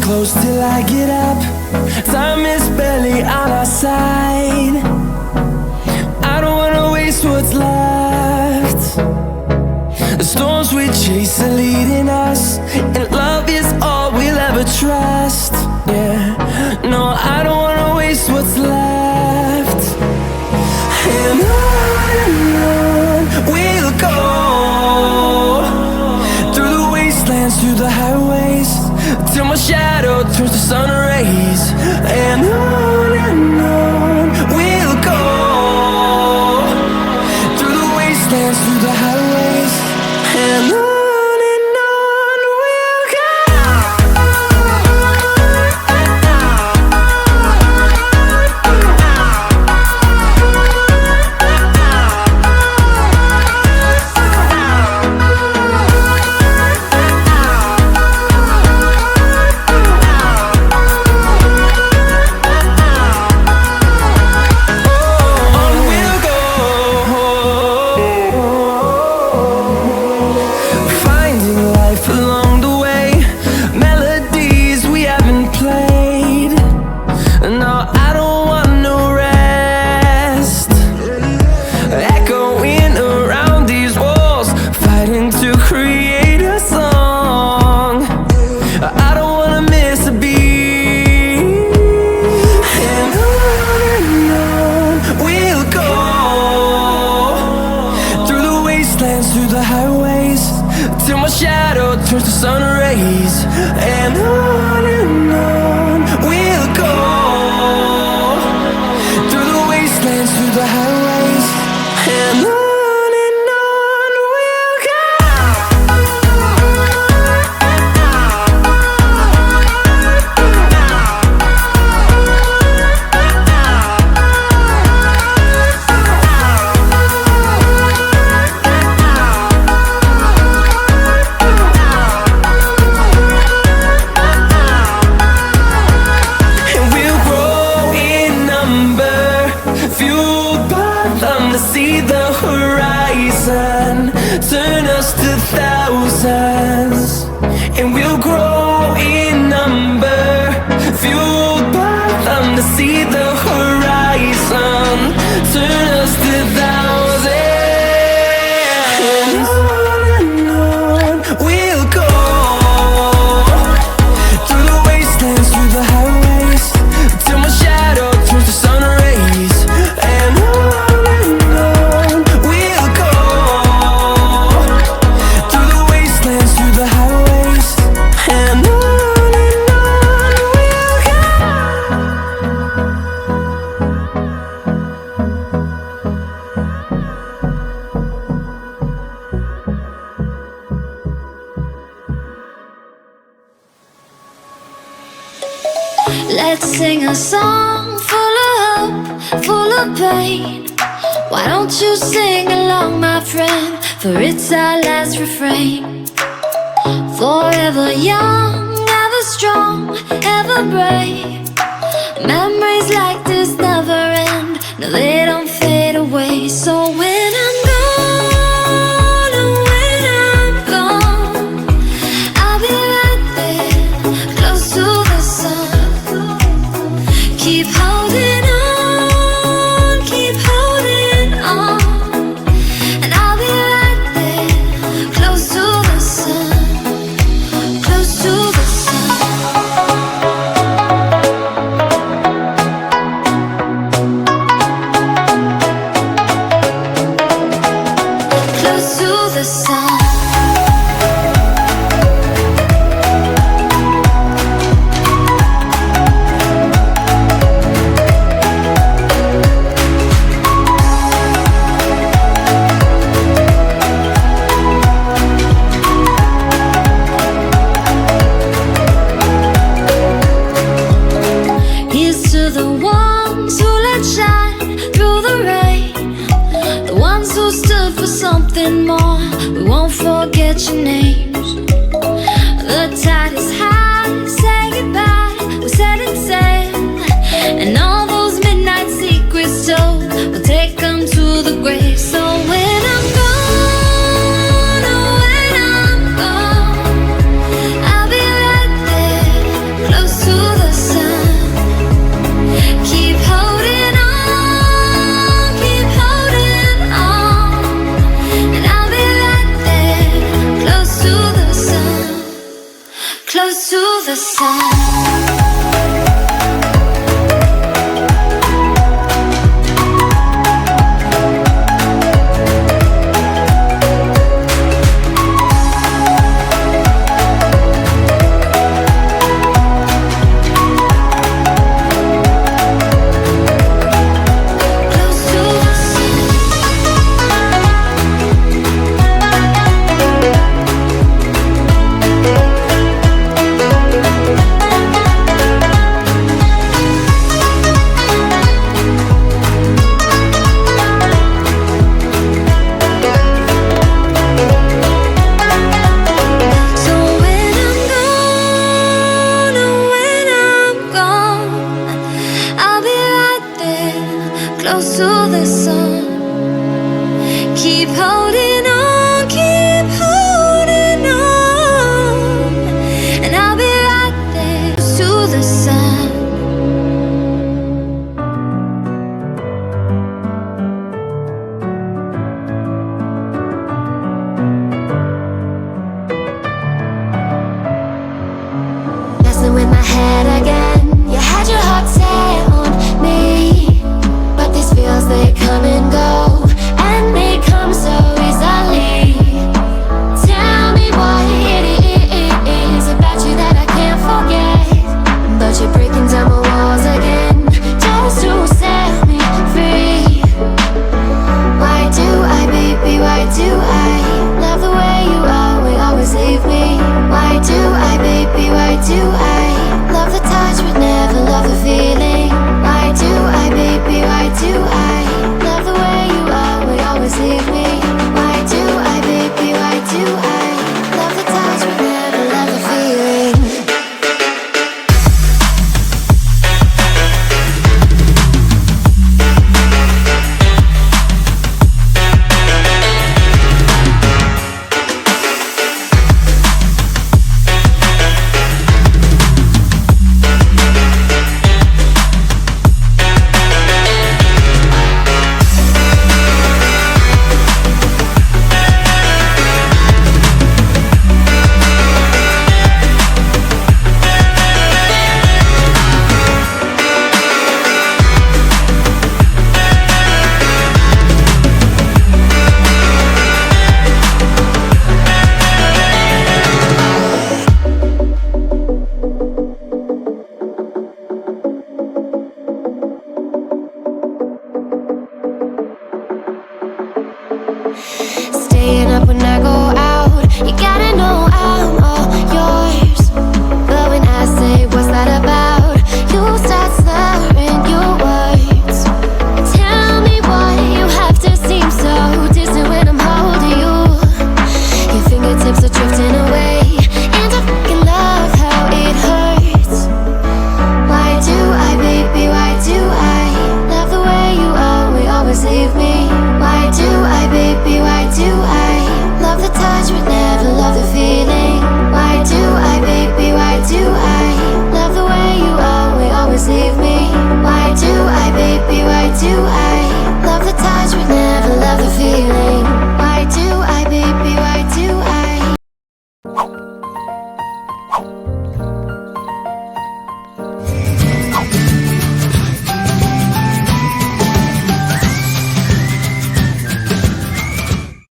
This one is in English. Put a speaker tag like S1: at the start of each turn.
S1: close till I get up. Time is barely on our side. I don't wanna waste what's left. The storms we chase are leading us, and love is all we'll ever trust. Yeah, no, I don't wanna waste what's left. And on we'll go, through the wastelands, through the highways, till my shadow turns to sun rays. And on we'll go, through the wastelands, through the highways, and on we'll go. Through the highways, till my shadow turns to sun rays. And on we'll go, through the wastelands, through the highways, and on we'll go. See the horizon, turn us to thousands, and we'll grow in number, fueled by them. To see the horizon, turn us to thousands, and on we'll go, through the wastelands, through the highways, till my shadow turns to sun rays. And
S2: let's sing a song full of hope, full of pain. Why don't you sing along, my friend? For it's our last refrain. Forever young, ever strong, ever brave. Memories like this never end. No, they don't fade away. So when I'm gone, oh, when I'm gone, I'll be right there, close to the sun. Keep holding on, keep holding on, and I'll be right there, close to the sun, close to the sun. Close to the sun. Something more, we won't forget your names. The tide is high, say goodbye, we're setting sail, and all those midnight secrets told, we'll take them to the grave. So when I'm gone, oh, when I'm gone, I'll be right there, the sun.